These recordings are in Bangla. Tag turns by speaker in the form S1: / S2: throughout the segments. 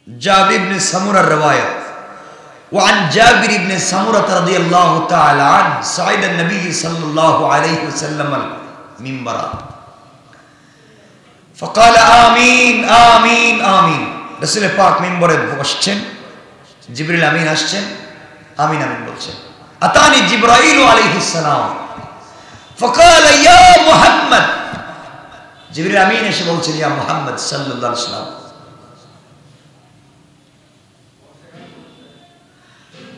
S1: जाबिर इब्न समूरा रवायत वअन जाबिर इब्न समूरा रदियल्लाहु तआला अन्हु सईद नबी सल्लल्लाहु अलैहि वसल्लम मिंबर फकाल आमीन आमीन आमीन रसूल पाक मिंबरे বসছেন জিবরিল আমিন আসছেন আমিন আমিন বলছেন আতানি জিবরাইল আলাইহিস সালাম ফকাল ইয়া মুহাম্মদ জিবরিল আমিন এসে বলছেন ইয়া মুহাম্মদ সাল্লাল্লাহু আলাইহি ওয়াসাল্লাম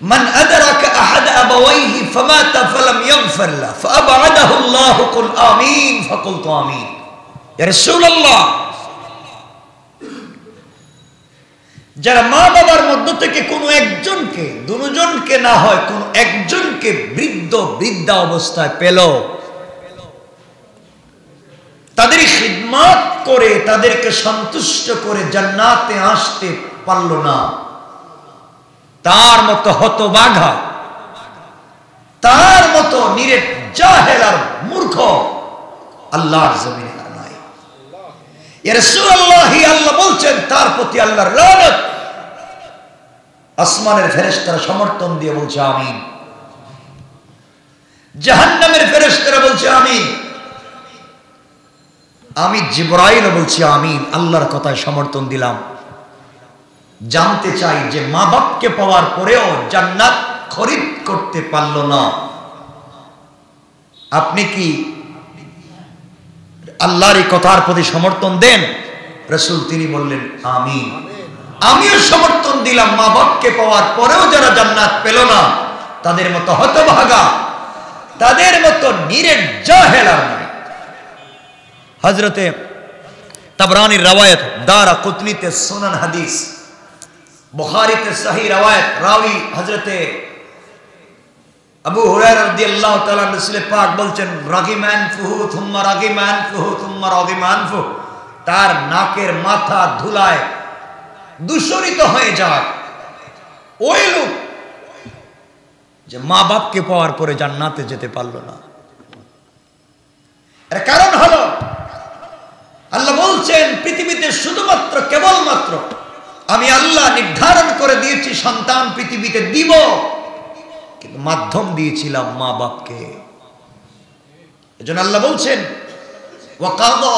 S1: من أدرك أحد أبويه فمات فلم يغفر له فأبعده الله قل آمين فقلت آمين يا رسول الله যারা মা বাবার মধ্য থেকে কোনো একজনকে দুজনকে না হয় কোন একজনকে বৃদ্ধা অবস্থায় পেল তাদের খিদমত করে তাদেরকে সন্তুষ্ট করে জান্নাতে আসতে পারল না তার মতো হতভাগা তার মতো নিরেট জাহেল আর মূর্খ আল্লাহর জমিনে আর নাই ইয়া রাসূলুল্লাহ আল্লাহ বলছেন তার প্রতি আল্লাহর লানত আসমানের ফেরেশতারা সমর্থন দিয়ে বলছে আমিন জাহান্নামের ফেরেশতারা বলছে আমিন আমি জিবরাইল বলছি আমিন আল্লাহর কথায় সমর্থন দিলাম জানতে চাই যে মা বাপকে পাওয়ার পরেও জান্নাত খরিদ করতে পারল না আপনি কি আল্লাহর এই কথার প্রতি সমর্থন দেন রাসূল তিনি বললেন আমিন আমিও সমর্থন দিলাম মা বাপকে পাওয়ার পরেও যারা জান্নাত পেল না তাদের মতো হতভাগা তাদের মতো নিরেট জাহেল আর নাই হযরতে তাবরানির রওয়ায়াত দারাকুতনিতে সুনান হাদিস बुखारीते सही रवायत रावी हजरते अबू हुरैरा रदियल्लाहु ताआला रसूल पाक বলছেন রাগিমান ফুহু থুম্মা রাগিমান ফুহু থুম্মা রাগিমান ফুহু তার নাকের মাথা ধুলায় দূষিত হয়ে যায় ওই লোক যে মা বাপকে পাওয়ার পরে জান্নাতে যেতে পারল না এর কারণ হলো আল্লাহ বলছেন পৃথিবীতে শুধুমাত্র কেবলমাত্র আমি আল্লাহ নির্ধারণ করে দিয়েছি সন্তান পৃথিবীতে দিব কিন্তু মাধ্যম দিয়েছিলাম মা বাপকে এজন্য আল্লাহ বলছেন ওয়াকাদা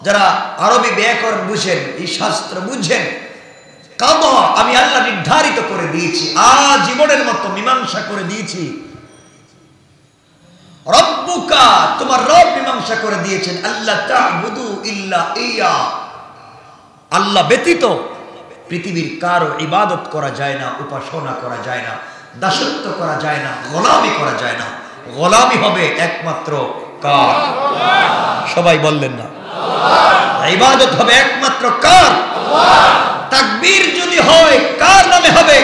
S1: যারা আরবি ব্যাকরণ বুঝেন এই শাস্ত্র বুঝেন কাদা আমি আল্লাহ নির্ধারিত করে দিয়েছি আজীবনের মতো মীমাংসা করে দিয়েছি রব্বুকা তোমার রব মীমাংসা করে দিয়েছেন আল্লাহ তা'বুদু ইল্লা ইয়া আল্লাহ ব্যতীত পৃথিবীর কারো ইবাদত করা যায় না উপাসনা করা যায় না দাসত্ব করা যায় না গোলামি করা যায় না গোলামি হবে একমাত্র কার সবাই বললেন না ইবাদত হবে একমাত্র কার তাকবীর যদি হয় কার নামে হবে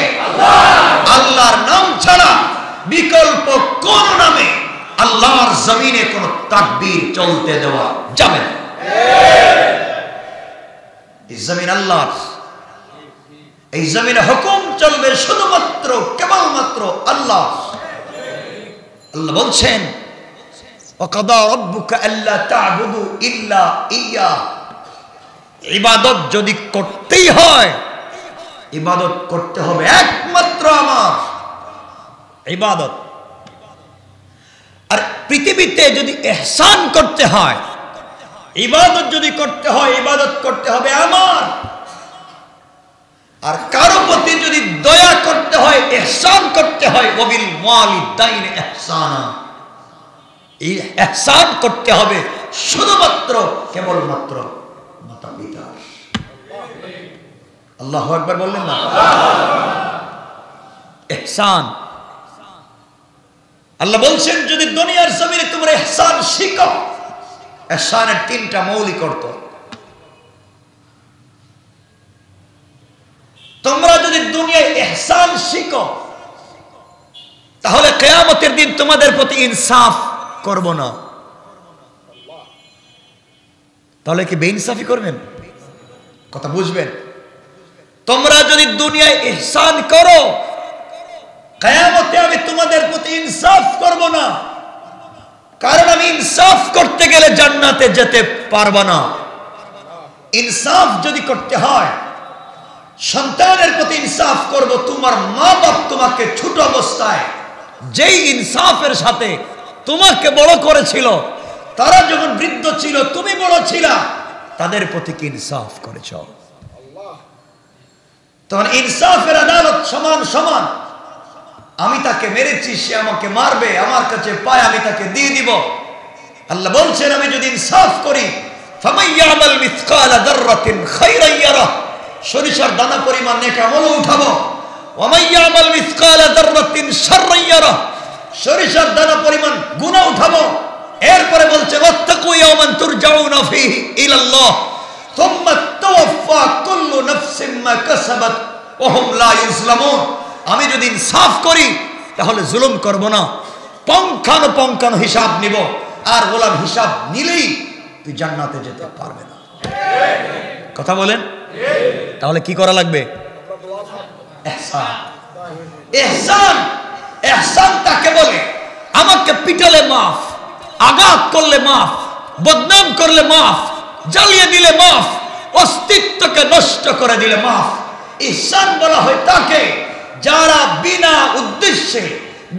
S1: আল্লাহর নাম ছাড়া বিকল্প কোন নামে আল্লাহর জমিনে কোন তাকবীর চলতে দেওয়া যাবে না এই জমিন আল্লাহর এই জমিনে হুকুম চলবে শুধুমাত্র কেবলমাত্র আল্লাহ আল্লাহ বলছেন ওয়াকাদা রাব্বুকা আল্লা তা'বুদু ইল্লা ইয়া ইবাদত যদি করতেই হয় ইবাদত করতে হবে একমাত্র আমার ইবাদত আর পৃথিবীতে যদি ইহসান করতে হয় ইবাদত যদি করতে হয় ইবাদত করতে হবে আমার আর কারো প্রতি যদি দয়া করতে হয় ইহসান করতে হয় ওয়াবিল ওয়ালিদাইনি ইহসানা এই ইহসান করতে হবে শুধুমাত্র কেবলমাত্র মাতা-পিতা আল্লাহু আকবার বললেন না ইহসান আল্লাহ বলছেন যদি দুনিয়ার জমিনে তোমরা ইহসান শিখো ইহসানের তিনটা মৌলিক অর্থ তোমরা যদি দুনিয়ায় ইহসান শিখো তাহলে কিয়ামতের দিন তোমাদের প্রতি ইনসাফ করব না তাহলে কি বেইনসাফি করবেন কথা বুঝবেন তোমরা যদি দুনিয়ায় ইহসান করো কিয়ামতে আমি তোমাদের প্রতি ইনসাফ করব না কারণ আমি ইনসাফ করতে গেলে জান্নাতে যেতে পারবো না ইনসাফ যদি করতে হয় সন্তানের প্রতি ইনসাফ করব। তোমার মা বাপ তোমাকে ছোট অবস্থায় যেই ইনসাফের সাথে তোমাকে বড় করেছিল, তারা যখন বৃদ্ধ ছিল তুমি বড় ছিলা, তাদের প্রতি কি ইনসাফ করেছ? তখন ইনসাফের আদালত সমান সমান। আমি তাকে মেরেছি, সে আমাকে মারবে, আমার কাছে পায়, আমি তাকে দিয়ে দিব। আল্লাহ বলছেন আমি যদি ইনসাফ করি, ফামাইয়ামাল মিসকালা যাররাতিন খায়রান ইয়ারা, সরিষার দানা পরিমাণ নেক আমল উঠাবো। ওয়ামাইয়ামাল মিসকালা যাররাতিন শাররান ইয়ারা, সরিষার দানা পরিমাণ গুনাহ উঠাবো। এরপরে বলছে ওয়াত্তাকু ইয়াওমান তুরজাউনা ফীহি ইলাল্লাহ সুম্মা তুওয়াফা কুল্লু নাফসিন মা কাসাবাত ওয়া হুম লা ইউজলামুন। আমি যদি ইনসাফ করি তাহলে জুলুম করব না, পঙ্খানুপঙ্খানু হিসাব নিব। আর বললাম হিসাব নিলেই তুই জান্নাতে যেতে পারবে না। কথা বলেন? তাহলে কি করা লাগবে? ইহসান। ইহসান, ইহসান তাকে বলে আমাকে পিটালে মাফ, আঘাত করলে মাফ, বদনাম করলে মাফ, জ্বালিয়ে দিলে মাফ, অস্তিত্বকে নষ্ট করে দিলে মাফ। ইহসান বলা হয় তাকে যারা বিনা উদ্দেশ্যে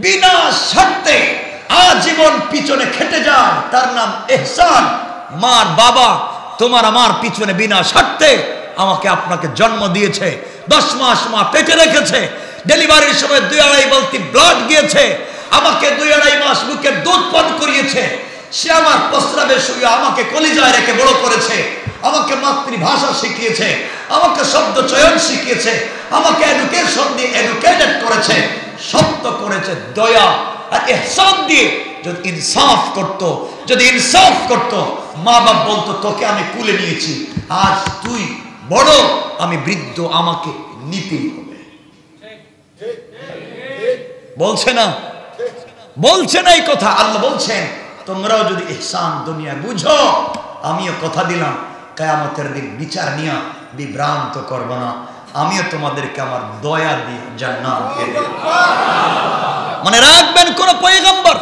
S1: বিনা স্বার্থে আজীবন পিছনে খেটে যায়, তার নাম ইহসান। মার বাবা তোমার আমার পিছনে বিনা স্বার্থে আমাকে আপনাকে জন্ম দিয়েছে, 10 মাস মা পেটে রেখেছে, ডেলিভারির সময় 2-2.5 বালতি ব্লাড গিয়েছে, আমাকে 2-2.5 মাস মুখের দুধ পান করিয়েছে, সে আমার প্রস্রাবে শুয়ে আমাকে কলিজায় রেখে বড় করেছে, আমাকে মাতৃভাষা শিখিয়েছে, আমাকে শব্দ চয়ন শিখিয়েছে, আমাকে এডুকেশন দিয়ে এডুকেটেড করেছে, সত্য করেছে দয়া আর ইহসান দিয়ে। যদি ইনসাফ করত, যদি ইনসাফ করত, মা বাপ বলতো তোকে আমি কুলে নিয়েছি, আজ তুই বড়, আমি বৃদ্ধ, আমাকে নিতেই হবে। বলছে না? বলছে না এই কথা? আল্লাহ বলছেন তোমরাও যদি ইহসান দুনিয়া বুঝো, আমিও কথা দিলাম কিয়ামতের দিন বিচার নিয়ে বিভ্রান্ত করব না, আমিও তোমাদেরকে আমার দয়া দিয়ে জান্নাত দিয়ে দেব। মনে রাখবেন, কোন পয়গম্বর,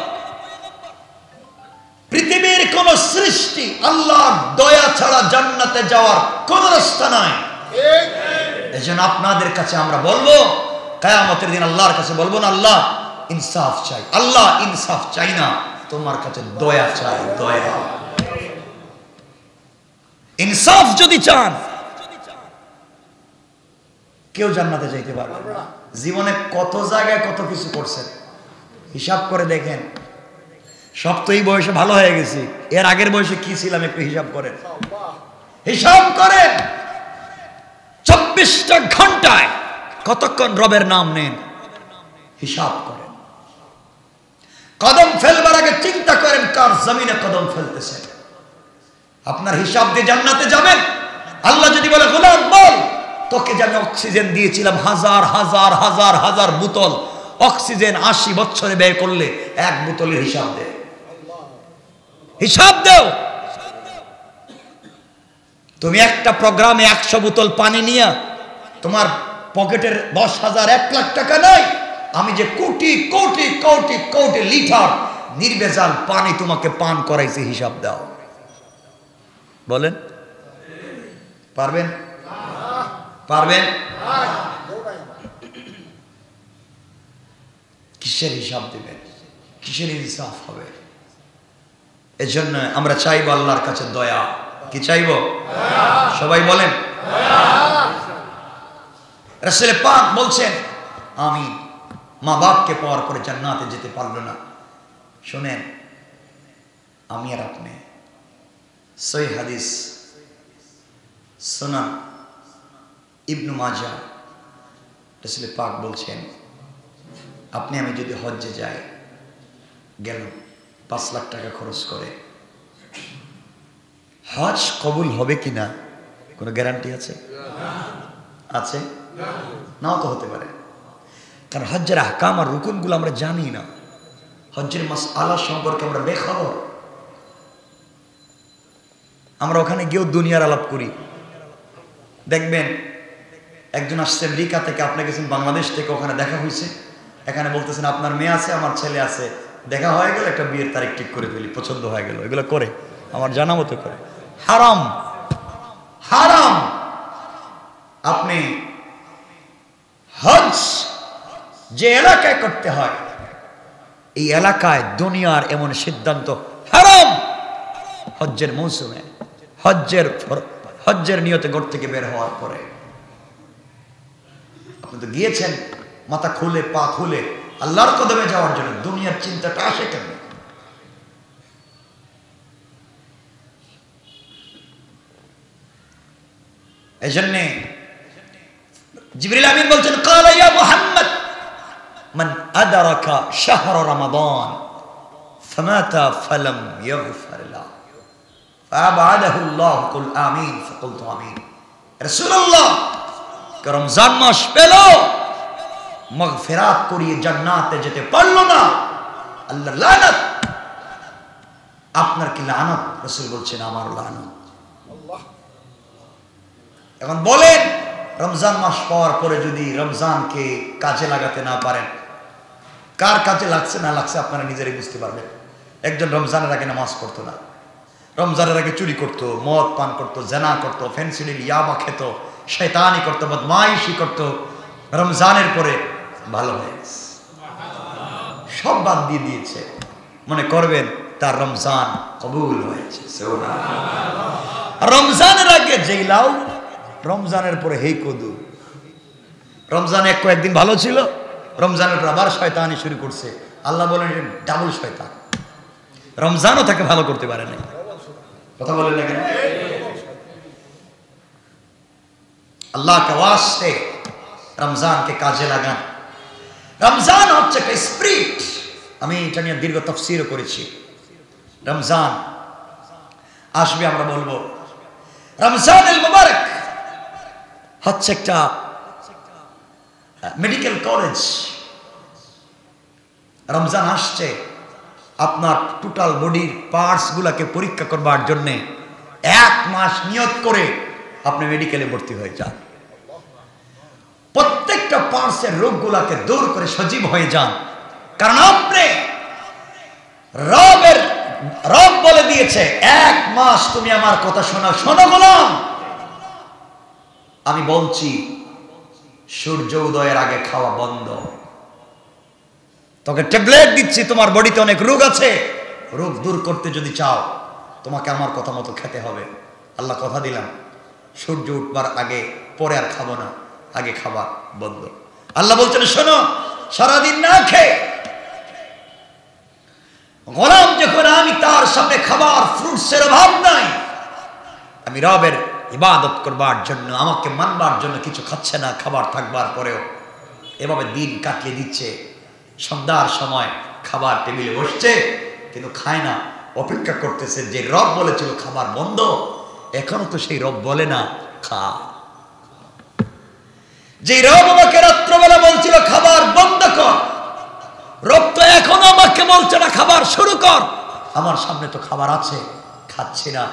S1: পৃথিবীর কোন সৃষ্টি আল্লাহর দয়া ছাড়া জান্নাতে যাওয়ার কোন রাস্তা নাই। এজন্য আপনাদের কাছে আমরা বলবো, কিয়ামতের দিন আল্লাহর কাছে বলবো না আল্লাহ ইনসাফ চাই, আল্লাহ ইনসাফ চাই না, তোমার কাছে দয়া চাই, দয়া। ইনসাফ যদি চান কেউ জান্নাতে যাইতে পারবে না। জীবনে কত জায়গায় কত কিছু করছেন, হিসাব করে দেখেন। সব তো এই বয়সে ভালো হয়ে গেছি, এর আগের বয়সে কি ছিলাম একটু হিসাব করেন। হিসাব করেন 24টা ঘন্টায় কতক্ষণ রবের নাম নেন, হিসাব করেন। কদম ফেলবার আগে চিন্তা করেন কার জমিনে কদম ফেলতেছেন। আপনার হিসাব দিয়ে জান্নাতে যাবেন। আল্লাহ যদি বলে গোলাম বল, তোকে যে আমি অক্সিজেন দিয়েছিলাম হাজার হাজার হাজার হাজার বোতল অক্সিজেন 80 বছরে ব্যয় করলে 1 বোতলের হিসাব দে, হিসাব দাও। তুমি একটা প্রোগ্রামে 100 বোতল পানি নিয়ে তোমার পকেটের 10,000 1 লাখ টাকা নাই, আমি যে কোটি কোটি কোটি কোটি লিটার নির্ভেজাল পানি তোমাকে পান করাইছি, হিসাব দাও। বলেন পারবেন? পারবেন? কিসের হিসাব দিবেন? কিসের ইনসাফ হবে? এজন্য আমরা চাইবো আল্লাহর কাছে দয়া। কি চাইবো? সবাই বলেন রাসূল পাক বলছেন আমি মা বাপকে পাওয়ার পরে জান্নাতে যেতে পারলো না। শুনেন, আমি আর আপনি সহিহ হাদিস সুনান ইবনে মাজাহ, রাসূল পাক বলছেন আপনি আমি যদি হজ্জে যাই, গেল 5 লাখ টাকা খরচ করে, হজ কবুল হবে কিনা কোনো গ্যারান্টি আছে? আছে? নাও তো হতে পারে, কারণ হজ্জের আহকাম আর রুকুনগুলো আমরা জানি না, হজ্জের মাসআলা সম্পর্কে আমরা বেখবর। আমরা ওখানে গিয়েও দুনিয়ার আলাপ করি। দেখবেন একজন আসছে আমেরিকা থেকে, আপনি গেছেন বাংলাদেশ থেকে, ওখানে দেখা হয়েছে, এখানে বলতেছেন আপনার মেয়ে আছে, আমার ছেলে আছে, দেখা হয়ে গেল, একটা বিয়ের তারিখ ঠিক করে ফেলি, পছন্দ হয়ে গেল, এগুলো করে, আমার জানা মতো করে। হারাম, হারাম। আপনি হজ যে এলাকায় করতে হয়, এই এলাকায় দুনিয়ার এমন সিদ্ধান্ত হারাম হজ্জের মৌসুমে, হজ্জের নিয়তে ঘর থেকে বের হওয়ার পরে। আপনি তো গিয়েছেন মাথা খুলে পা খুলে আল্লাহর কদমে যাওয়ার জন্য, দুনিয়ার চিন্তাটা আসে কেন? এজন্য জিবরিল আমিন বলছেন ক্বালা ইয়া মুহাম্মদ মান আদরাকা শাহর রমাদান ফামাতা ফালাম ইয়াগফির লাহু ফাআবাদাহু আল্লাহ কুল আমিন ফাকুলতু আমিন। রাসূলুল্লাহ রমজান মাস পেল, মাগফিরাত করিয়ে জান্নাতে যেতে পারল না, আল্লাহর লানত। আপনার কি লানত? রাসূল বলছেন আমার লানত। এখন বলেন, রমজান মাস পাওয়ার পরে যদি রমজানকে কাজে লাগাতে না পারেন, কার কাজে লাগছে না লাগছে আপনারা নিজেরাই বুঝতে পারবেন। একজন রমজানের আগে নামাজ পড়তো না, রমজানের আগে চুরি করতো, মদ পান করতো, জেনা করতো, ফেন্সিডিল ইয়াবা খেত, শয়তানি করতো, বদমাইশি করতো। রমজানের পরে ভালো হয়ে গেছে, সব বাদ দিয়ে দিয়েছে। মনে করবেন তার রমজান কবুল হয়েছে। রমজানের আগে যেই লাউ, রমজানের পরে হেই কদু। রমজানে কয়েকদিন ভালো ছিল, রমজানের পর আবার শয়তানি শুরু করছে। আল্লাহ বলেন ডাবল শয়তান, রমজানও তাকে ভালো করতে পারে নাই। কথা বলেন না কেন? আল্লাহকে ওয়াস্তে রমজানকে কাজে লাগান। রমজান হচ্ছে একটা স্পিরিট, আমি এটা নিয়ে দীর্ঘ তাফসীরও করেছি। রমজান আসবে, আমরা বলবো রমজান আল মুবারক হচ্ছে একটা মেডিকেল কলেজ। রমজান আসছে, আপনার টোটাল বডির পার্টস গুলাকে পরীক্ষা করবার জন্য 1 মাস নিয়ত করে আপনি মেডিকেলে ভর্তি হয়ে যান। প্রত্যেকটা পার্টসের রোগগুলাকে দূর করে সজীব হয়ে যান, কারণ আপনি রব বলে দিয়েছে 1 মাস তুমি আমার কথা শোনো। শোনো গোলাম, আমি বলছি সূর্য উদয়ের আগে খাওয়া বন্ধ। তোকে ট্যাবলেট দিচ্ছি, তোমার বডিতে অনেক রোগ আছে, রোগ দূর করতে যদি চাও তোমাকে আমার কথা মতো খেতে হবে। আল্লাহ কথা দিলাম, সূর্য উঠবার আগে পরে আর খাবো না, আগে খাবার বন্ধ। আল্লাহ বলছেন শোনো, সারাদিন না খেয়ে গোলাম যখন আমি তার সামনে খাবার ফ্রুটসের অভাব নাই, আমি রবের ইবাদত করবার জন্য, আমাকে মানবার জন্য কিছু খাচ্ছে না, খাবার থাকবার পরেও এভাবে দিন কাটিয়ে দিচ্ছে। সন্ধ্যার সময় খাবার টেবিলে বসছে কিন্তু খায় না, অপেক্ষা করতেছে যে রব বলেছিল খাবার বন্ধ, এখনো তো সেই রব বলে না খা। যে রব আমাকে রাত্রবেলা বলছিল খাবার বন্ধ কর, রব তো এখনো আমাকে বলছে না খাবার শুরু কর। আমার সামনে তো খাবার আছে, খাচ্ছি না।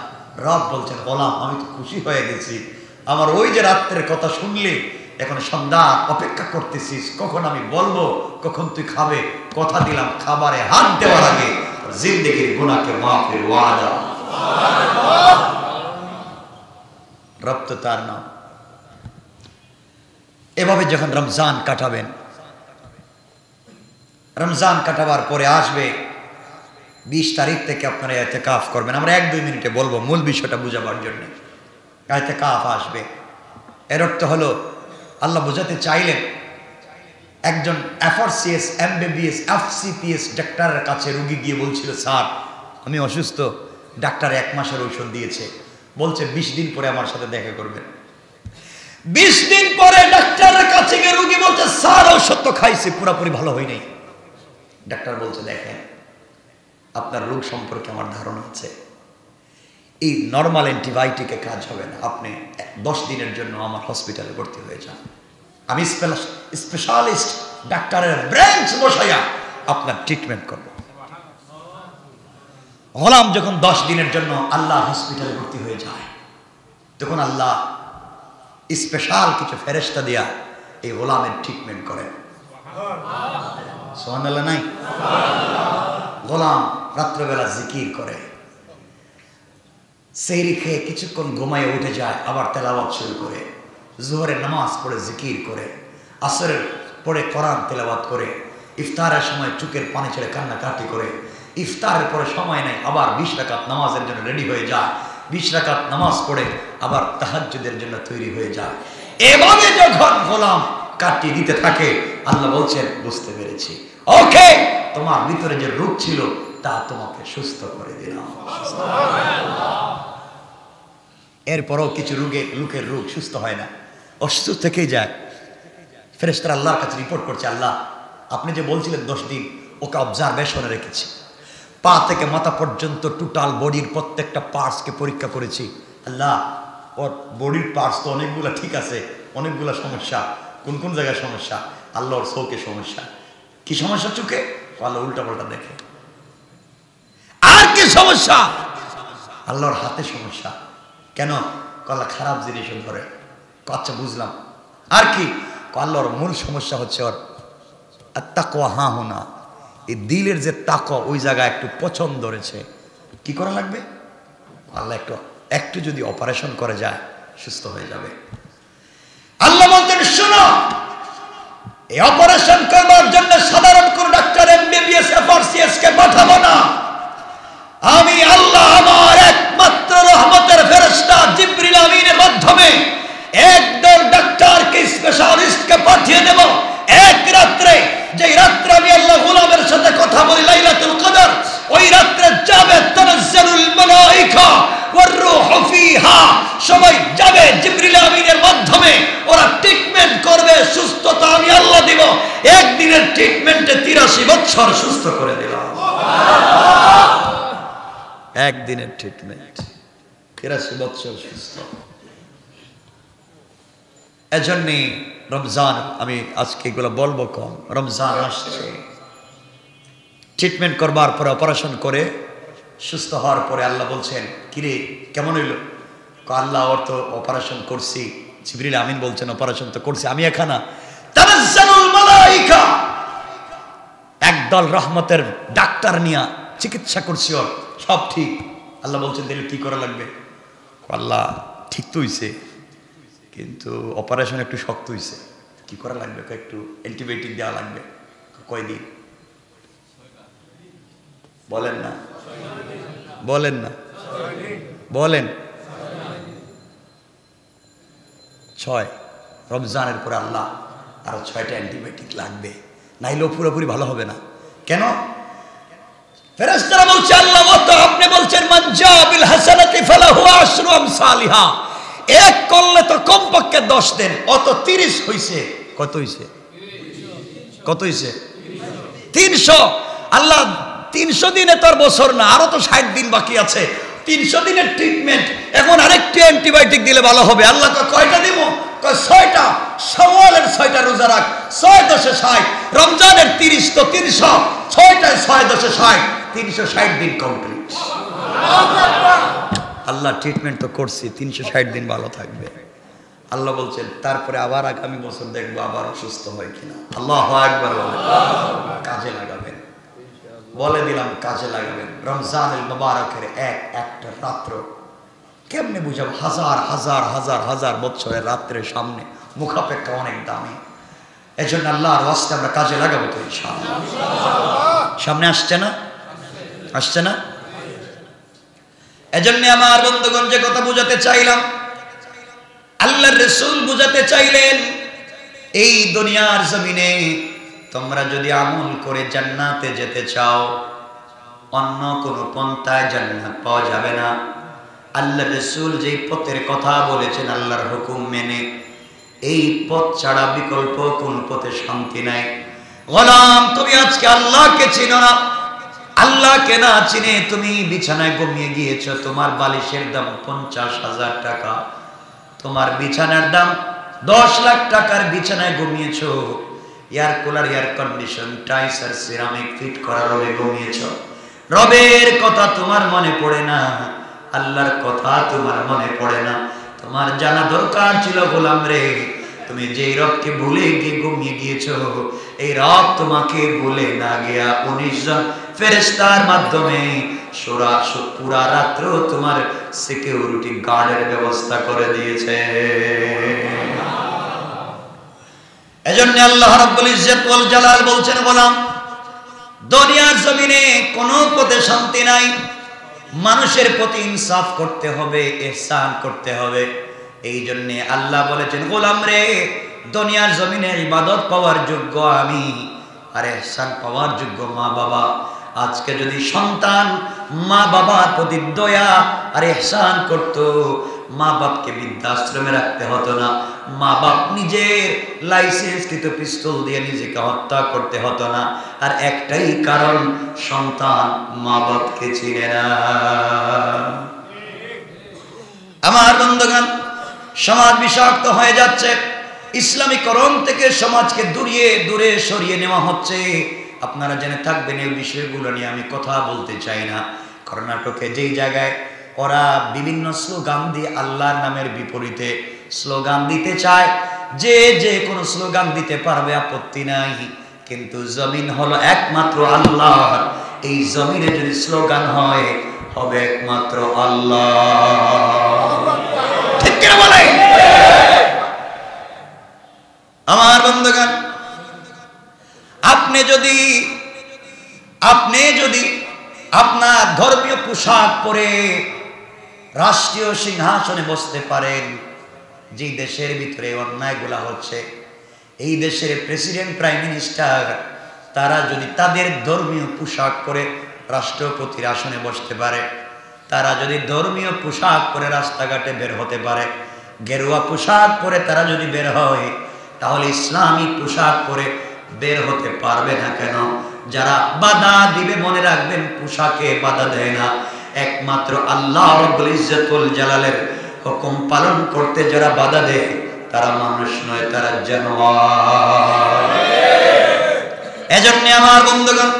S1: রব বলছেন গোলাম আমি তো খুশি হয়ে গেছি, আমার ওই যে রাত্রের কথা শুনলি, এখন সন্ধ্যা অপেক্ষা করতেছিস কখন আমি বলবো, কখন তুই খাবে। কথা দিলাম খাবারে হাত দেওয়ার আগে জিন্দেগির গুনাহকে মাফের ওয়াদা। রব তো তার নাম। এভাবে যখন রমজান কাটাবেন, রমজান কাটাবার পরে আসবে 20 তারিখ থেকে আপনারা ইতিকাফ করবেন। আমরা 1-2 মিনিটে বলবো মূল বিষয়টা বুঝাবার জন্য। ইতিকাফ আসবে, এর অর্থ হলো আল্লাহ বোঝাতে চাইলেন একজন FRCS, MBBS, FCPS ডাক্তারের কাছে রোগী গিয়ে বলছিল স্যার আমি অসুস্থ, ডাক্তার 1 মাসের ঔষধ দিয়েছে, বলছে 20 দিন পরে আমার সাথে দেখা করবেন। 20 দিন পরে ডাক্তারের কাছে গিয়ে রোগী বলছে স্যার ঔষধ তো খাইছি, পুরোপুরি ভালো হয় নাই। ডাক্তার বলছে দেখেন আপনার রোগ সম্পর্কে আমার ধারণা আছে, এই নর্মাল অ্যান্টিবায়োটিকে কাজ হবে না, আপনি 10 দিনের জন্য আমার হসপিটালে ভর্তি হয়ে যান, আমি স্পেশালিস্ট ডাক্তারের ব্রাঞ্চ বসাইয়া আপনার ট্রিটমেন্ট করব। গোলাম যখন 10 দিনের জন্য আল্লাহ হসপিটালে ভর্তি হয়ে যায়, তখন আল্লাহ স্পেশাল কিছু ফেরেশতা দিয়া এই গোলামের ট্রিটমেন্ট করেন। সুবহানাল্লাহ নাই? গোলাম রাত্রেবেলা জিকির করে, সেহরি খেয়ে কিছুক্ষণ ঘুমায় উঠে যায়, আবার তেলাওয়াত শুরু করে, জোহরের নামাজ পড়ে জিকির করে, আসরের পরে কোরআন তেলাওয়াত করে, ইফতারের সময় চোখের পানি ছেড়ে কান্নাকাটি করে, ইফতারের পরে সময় নেই আবার 20 রাকাত নামাজের জন্য রেডি হয়ে যায়, 20 রাকাত নামাজ পড়ে আবার তাহাজ্জুদের জন্য তৈরি হয়ে যায়। এভাবে যখন গোলাম কাটিয়ে দিতে থাকে, আল্লাহ বলছেন বুঝতে পেরেছি, ওকে, তোমার ভিতরে যে রোগ ছিল তা তোমাকে সুস্থ করে দিলাম। এরপরও কিছু লোকের রোগ সুস্থ হয় না, অসুস্থ থেকেই যায়। ফেরেশতারা আল্লাহর কাছে রিপোর্ট করছে, আল্লাহ আপনি যে বলছিলেন 10 দিন, ওকে অবজারভেশনে রেখেছি, পা থেকে মাথা পর্যন্ত টোটাল বডির প্রত্যেকটা পার্টসকে পরীক্ষা করেছি। আল্লাহ ওর বডির পার্টস তো অনেকগুলো ঠিক আছে, অনেকগুলো সমস্যা, কোন কোন জায়গায় সমস্যা? আল্লাহর চোখে সমস্যা। কি সমস্যা চোখে? আল্লাহ উল্টা পাল্টা দেখে। আর কি সমস্যা? আল্লাহর হাতে সমস্যা। কেন? আল্লাহ খারাপ জিনিসও ধরে। আচ্ছা বুঝলাম। আর কি? আল্লাহর মূল সমস্যা হচ্ছে ওর আত্তাকওয়া হাহুনা, এই দিলের যে তাকওয়া ওই জায়গায় একটু পছন্দ ধরেছে। কি করা লাগবে? আল্লাহ একটু যদি অপারেশন করে যায় সুস্থ হয়ে যাবে। আল্লাহ বলতেন শোনো, এই অপারেশন করবার জন্য সাধারণ কোন ডাক্তার এমবিবিএস এফআরসিএস কে পাঠাবো না। আমি আল্লাহ আমার একমাত্র রহমতের ফেরেশতা জিবরিল আমিনের মাধ্যমে একদল ডাক্তারকে, স্পেশালিস্টকে পাঠিয়ে দেব। এক রাত্রে, যে রাত্রে আমি আল্লাহ গোলামের সাথে কথা বলি লাইলাতুল কদর, ওই রাত্রে যাবে তানাজ্জালুল মালায়েকা ওয়ার রূহু ফিহা, সবাই যাবে জিবরিল আমিনের মাধ্যমে, ওরা ট্রিটমেন্ট করবে, সুস্থতা আমি আল্লাহ দিব। একদিনের ট্রিটমেন্টে 83 বছর সুস্থ করে দিলাম। একদিনের ট্রিটমেন্ট 83 বছর সুস্থ। এজন্যে রমজান, আমি আজকে এগুলো বলবো কম, রমজান আসছে, ট্রিটমেন্ট করবার পরে অপারেশন করে সুস্থ হওয়ার পরে আল্লাহ বলছেন কিরে কেমন হইল? আল্লাহ ওর তো অপারেশন করছি। জিবরিল আমিন বলছেন অপারেশন তো করছি আমি, এখানা তানাজ্জালুল মালায়েকা, একদল রহমতের ডাক্তার নিয়ে চিকিৎসা করছি, ওর সব ঠিক। আল্লাহ বলছেন তাহলে কি করা লাগবে? আল্লাহ ঠিক তো হইছে, কিন্তু অপারেশন একটু শক্ত হইছে, কি করা লাগবে? একটু অ্যান্টিবায়োটিক দেওয়া লাগবে। কয়দিন? বলেন না, বলেন না, বলেন। 6। রমজানের পরে আল্লাহ আরো 6টা অ্যান্টিবায়োটিক লাগবে, নাইলেও পুরোপুরি ভালো হবে না। কেন? ফেরেশতারা বলছে আল্লাহ তো আপনি বলছেন মান জা বিল হাসানাতি ফালাহু আশরু আমসালিহা, এক করলে তো কমপক্ষে 10 দেন, অত 30 হইছে। কত হইছে? কত হইছে? 300। আল্লাহ 300 দিনে তোর বছর না, আরো তো 60 দিন বাকি আছে। 300 দিনের ট্রিটমেন্ট, এখন আরেকটি অ্যান্টিবায়োটিক দিলে ভালো হবে। আল্লাহ কয়টা দিব? 6টা। শাওয়ালের 6টা রোজা রাখ, 6 10 60, রমজানের 30 তো 300, 6টায় 6 10 60, 360 দিন কমপ্লিট। আল্লাহ ট্রিটমেন্ট তো করছি, 360 দিন ভালো থাকবে। আল্লাহ বলছেন তারপরে আবার আগামী বছর দেখবো আবার অসুস্থ হয় কিনা। আল্লাহু আকবার বলেন, কাজে লাগাবেন। বলে দিলাম কাজে লাগাবেন। রমজানুল মুবারকের একটা রাত্র কেমনে বুঝাবো? হাজার হাজার হাজার হাজার বছরের রাত্রের সামনে মুখাপেক্ষা অনেক দামি। এজন্য আল্লাহর ওয়াস্তে আমরা কাজে লাগাবো তো ইনশাআল্লাহ। সামনে আসছে না? আসছে না? এজন্য আমার বন্ধুগণ যে কথা বুঝাতে চাইলাম, আল্লাহর রাসূল বুঝাতে চাইলেন এই দুনিয়ার জমিনে তোমরা যদি আমল করে জান্নাতে যেতে চাও, অন্য কোনো পন্থায় জান্নাত পাওয়া যাবে না। আল্লাহর রাসূল যেই পথের কথা বলেছেন আল্লাহর হুকুম মেনে, এই পথ ছাড়া বিকল্প কোন পথে শান্তি নাই। গোলাম তুমি আজকে আল্লাহকে চিনো না, আল্লাহকে না চিনে তুমি বিছানায় ঘুমিয়ে গিয়েছো, তোমার বালিশের দাম 50,000 টাকা, তোমার বিছানার দাম 10 লাখ টাকার বিছানায় ঘুমিয়েছো, air cooler air condition tiles আর সিরামিক ফিট করা রবে ঘুমিয়েছো। রবের কথা তোমার মনে পড়ে না, আল্লাহর কথা তোমার মনে পড়ে না। তোমার জানা দরকার ছিল গোলাম রে, তুমি যেই রবকে ভুলে গিয়ে ঘুমিয়ে গিয়েছো, এই রব তোমাকে ভুলে না গিয়া 19 জন ফেরেশতার মাধ্যমে পুরা রাত্র তোমার সিকিউরিটি গার্ডের ব্যবস্থা করে দিয়েছে। এজন্য আল্লাহ রাব্বুল ইজ্জত ওয়াল জালাল বলছেন, গোলাম দুনিয়ার জমিনে কোনো পথে শান্তি নাই, মানুষের প্রতি ইনসাফ করতে হবে, ইহসান করতে হবে। এই জন্য আল্লাহ বলেছেন, গোলাম রে দুনিয়ার জমিনে ইবাদত পাওয়ার যোগ্য আমি, আর ইহসান পাওয়ার যোগ্য মা বাবা। আজকে যদি সন্তান মা বাবার প্রতি দয়া আর ইহসান করত, মা বাপকে বৃদ্ধাশ্রমে রাখতে হতো না, মা বাপ নিজের লাইসেন্সকৃত পিস্তল দিয়ে নিজেকে হত্যা করতে হতো না। আর একটাই কারণ, সন্তান মা বাপকে চিনে না। আমার বন্ধুগণ, সমাজ বিষাক্ত হয়ে যাচ্ছে, ইসলামীকরণ থেকে সমাজকে দূরে সরিয়ে নেওয়া হচ্ছে। আপনারা জেনে থাকবেন, এই বিষয়গুলো নিয়ে আমি কথা বলতে চাই না। কর্ণাটকে যেই জায়গায় ওরা বিভিন্ন স্লোগান দিয়ে আল্লাহর নামের বিপরীতে স্লোগান দিতে চায়, যে কোনো স্লোগান দিতে পারবে, আপত্তি নাই, কিন্তু জমিন হলো একমাত্র আল্লাহর। এই জমিনে যদি স্লোগান হয়, হবে একমাত্র আল্লাহ। ঠিক কিনা বলে? আমার বন্ধুগণ, আপনি যদি আপনার ধর্মীয় পোশাক পরে রাষ্ট্রীয় সিংহাসনে বসতে পারেন, যে দেশের ভিতরে অন্যায়গুলা হচ্ছে, এই দেশের প্রেসিডেন্ট প্রাইম মিনিস্টার তারা যদি তাদের ধর্মীয় পোশাক পরে রাষ্ট্রপতির আসনে বসতে পারে, তারা যদি ধর্মীয় পোশাক পরে রাস্তাঘাটে বের হতে পারে, গেরুয়া পোশাক পরে তারা যদি বের হয়, তাহলে ইসলামী পোশাক পরে বের হতে পারবে না কেন? যারা বাধা দিবে, মনে রাখবেন, পোশাকে বাধা দেয় না, একমাত্র আল্লাহ রাব্বুল ইজ্জত ওয়াল জালালের হুকুম পালন করতে যারা বাধা দেয়, তারা মানুষ নয়, তারা জানোয়ার। এজন্য আমার বন্ধুগণ,